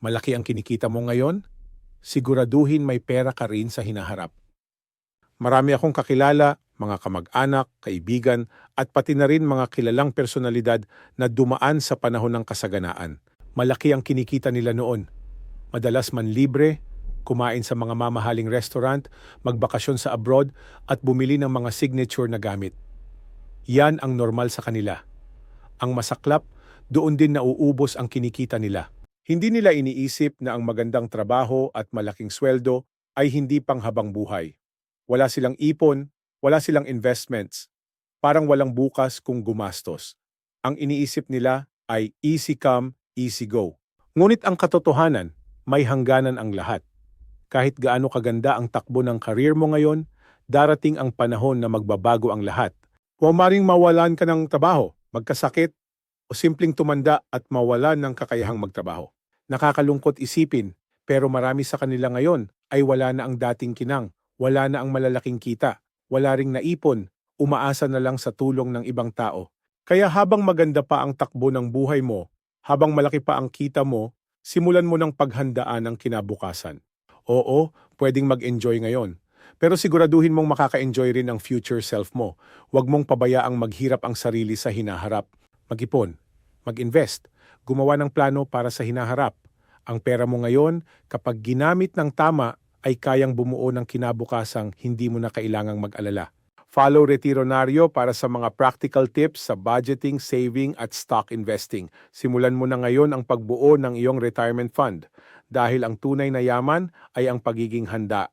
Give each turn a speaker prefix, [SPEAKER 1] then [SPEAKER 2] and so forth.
[SPEAKER 1] Malaki ang kinikita mo ngayon? Siguraduhin may pera ka rin sa hinaharap. Marami akong kakilala, mga kamag-anak, kaibigan, at pati na rin mga kilalang personalidad na dumaan sa panahon ng kasaganaan. Malaki ang kinikita nila noon. Madalas manlibre, kumain sa mga mamahaling restaurant, magbakasyon sa abroad, at bumili ng mga signature na gamit. Yan ang normal sa kanila. Ang masaklap, doon din nauubos ang kinikita nila. Hindi nila iniisip na ang magandang trabaho at malaking sweldo ay hindi panghabang buhay. Wala silang ipon, wala silang investments. Parang walang bukas kung gumastos. Ang iniisip nila ay easy come, easy go. Ngunit ang katotohanan, may hangganan ang lahat. Kahit gaano kaganda ang takbo ng career mo ngayon, darating ang panahon na magbabago ang lahat. Maring mawalan ka ng trabaho, magkasakit, o simpleng tumanda at mawalan ng kakayahang magtrabaho. Nakakalungkot isipin, pero marami sa kanila ngayon ay wala na ang dating kinang, wala na ang malalaking kita, wala ring naipon, umaasa na lang sa tulong ng ibang tao. Kaya habang maganda pa ang takbo ng buhay mo, habang malaki pa ang kita mo, simulan mo ng paghandaan ang kinabukasan. Oo, pwedeng mag-enjoy ngayon. Pero siguraduhin mong makaka-enjoy rin ang future self mo. Huwag mong pabayaang maghirap ang sarili sa hinaharap. Mag-ipon, mag-invest, gumawa ng plano para sa hinaharap. Ang pera mo ngayon, kapag ginamit ng tama, ay kayang bumuo ng kinabukasang hindi mo na kailangang mag-alala. Follow Retironario para sa mga practical tips sa budgeting, saving at stock investing. Simulan mo na ngayon ang pagbuo ng iyong retirement fund dahil ang tunay na yaman ay ang pagiging handa